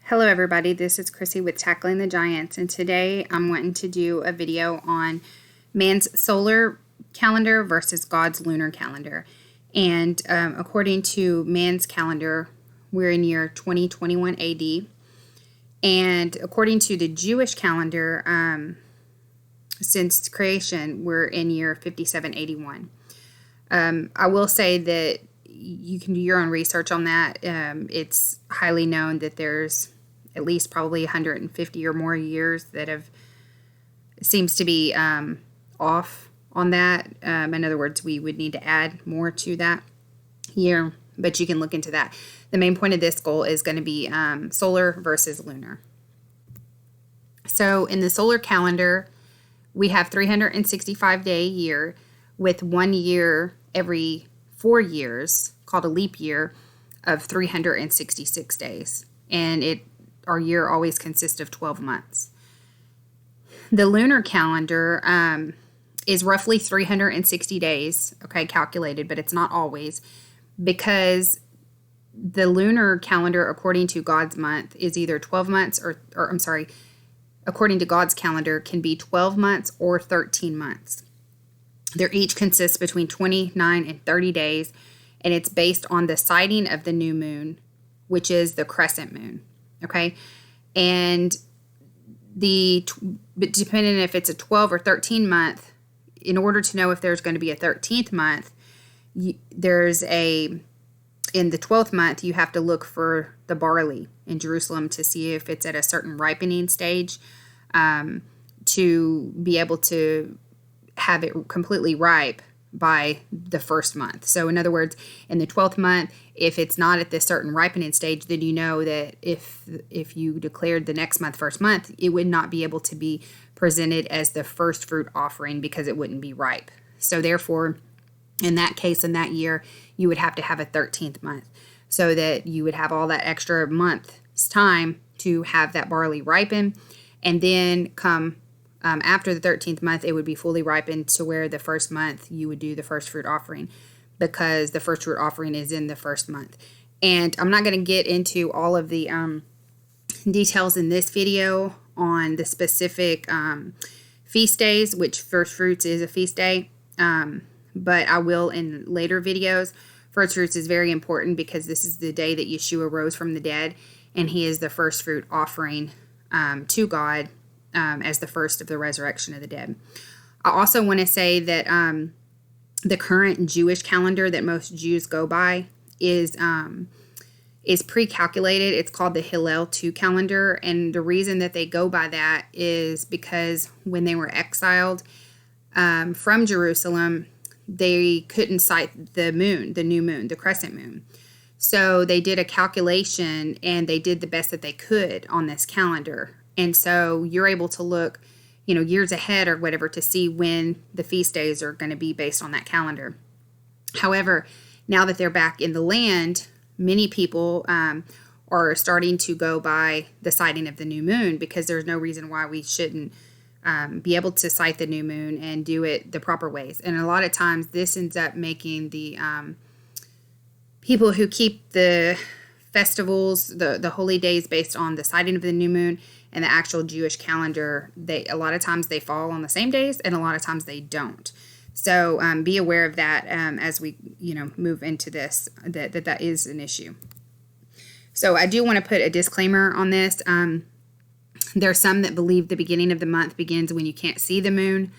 Hello everybody, this is Chrissy with Tackling the Giants, and today I'm wanting to do a video on man's solar calendar versus God's lunar calendar. And according to man's calendar, we're in year 2021 AD. And according to the Jewish calendar, since creation, we're in year 5781. I will say that you can do your own research on that. It's highly known that there's at least probably 150 or more years that seems to be off on that. In other words, we would need to add more to that year, but you can look into that. The main point of this goal is going to be solar versus lunar. So in the solar calendar, we have 365-day year with 1 year every 4 years, called a leap year, of 366 days. And our year always consists of 12 months. The lunar calendar is roughly 360 days, calculated, but it's not always, because the lunar calendar, according to God's month, is either 12 months according to God's calendar, can be 12 months or 13 months. They each consist between 29 and 30 days, and it's based on the sighting of the new moon, which is the crescent moon. And but depending if it's a 12 or 13 month, in order to know if there's going to be a 13th month, in the 12th month, you have to look for the barley in Jerusalem to see if it's at a certain ripening stage, to be able to have it completely ripe by the first month. So in other words, in the 12th month, if it's not at this certain ripening stage, then you know that if you declared the next month first month, it would not be able to be presented as the first fruit offering because it wouldn't be ripe. So therefore, in that case, in that year, you would have to have a 13th month so that you would have all that extra month's time to have that barley ripen. And then come after the 13th month, it would be fully ripened to where the first month you would do the first fruit offering, because the first fruit offering is in the first month. And I'm not going to get into all of the details in this video on the specific feast days, which first fruits is a feast day, but I will in later videos. First fruits is very important because this is the day that Yeshua rose from the dead, and he is the first fruit offering to God as the first of the resurrection of the dead. I also want to say that the current Jewish calendar that most Jews go by is pre-calculated. It's called the Hillel 2 calendar, and the reason that they go by that is because when they were exiled from Jerusalem, they couldn't sight the moon, the new moon, the crescent moon. So they did a calculation, and they did the best that they could on this calendar. And so you're able to look, years ahead or whatever to see when the feast days are going to be based on that calendar. However, now that they're back in the land, many people are starting to go by the sighting of the new moon, because there's no reason why we shouldn't be able to sight the new moon and do it the proper ways. And a lot of times this ends up making the people who keep the festivals, the holy days based on the sighting of the new moon and the actual Jewish calendar, a lot of times they fall on the same days, and a lot of times they don't. So be aware of that as we move into this, that is an issue. So I do want to put a disclaimer on this. There are some that believe the beginning of the month begins when you can't see the moon.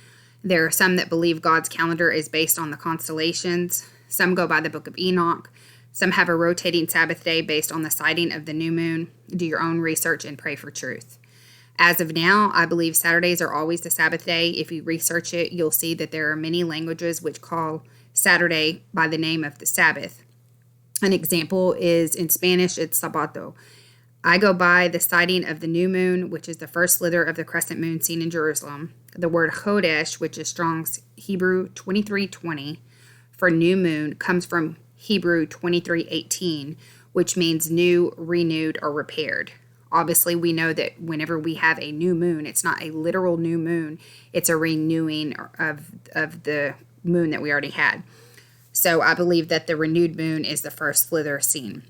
There are some that believe God's calendar is based on the constellations. Some go by the book of Enoch. Some have a rotating Sabbath day based on the sighting of the new moon. Do your own research and pray for truth. As of now, I believe Saturdays are always the Sabbath day. If you research it, you'll see that there are many languages which call Saturday by the name of the Sabbath. An example is in Spanish, it's Sabato. I go by the sighting of the new moon, which is the first slither of the crescent moon seen in Jerusalem. The word Chodesh, which is Strong's Hebrew 2320 for new moon, comes from Hebrew 2318, which means new, renewed, or repaired. Obviously, we know that whenever we have a new moon, it's not a literal new moon. It's a renewing of the moon that we already had. So I believe that the renewed moon is the first slither seen.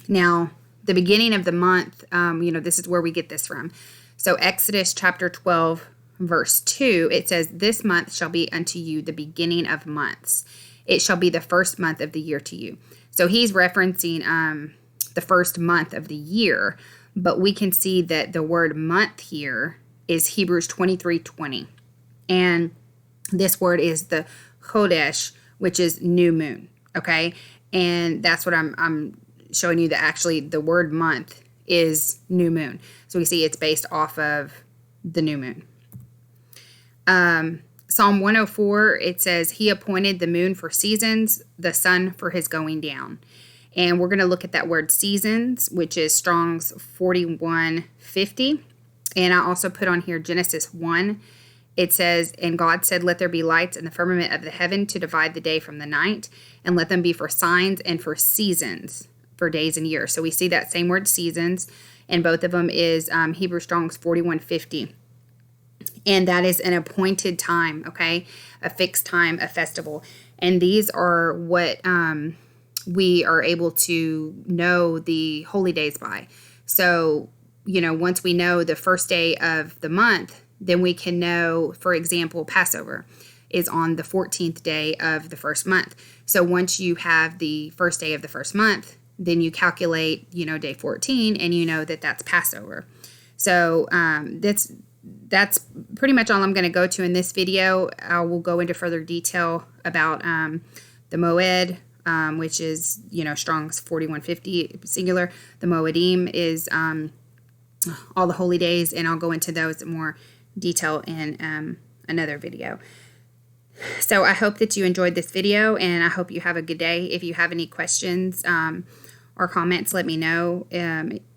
Now, the beginning of the month, this is where we get this from. So Exodus chapter 12, verse 2, it says, "This month shall be unto you the beginning of months. It shall be the first month of the year to you." So he's referencing the first month of the year, but we can see that the word month here is Hebrews 23:20. And this word is the Chodesh, which is new moon, okay? And that's what I'm showing you, that actually the word month is new moon. So we see it's based off of the new moon. Psalm 104, it says, "He appointed the moon for seasons, the sun for his going down." And we're going to look at that word seasons, which is Strong's 4150. And I also put on here Genesis 1. It says, "And God said, let there be lights in the firmament of the heaven to divide the day from the night, and let them be for signs and for seasons, for days and years." So we see that same word seasons, and both of them is Hebrew Strong's 4150. And that is an appointed time, okay? A fixed time, a festival. And these are what we are able to know the holy days by. So, once we know the first day of the month, then we can know, for example, Passover is on the 14th day of the first month. So once you have the first day of the first month, then you calculate, day 14, and you know that that's Passover. So that's pretty much all I'm going to go to in this video. I will go into further detail about the Moed, which is, Strong's 4150 singular. The Moedim is all the holy days, and I'll go into those in more detail in another video. So I hope that you enjoyed this video, and I hope you have a good day. If you have any questions or comments, let me know.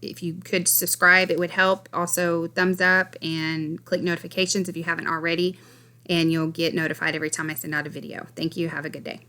If you could subscribe, it would help. Also, thumbs up and click notifications if you haven't already, and you'll get notified every time I send out a video. Thank you. Have a good day.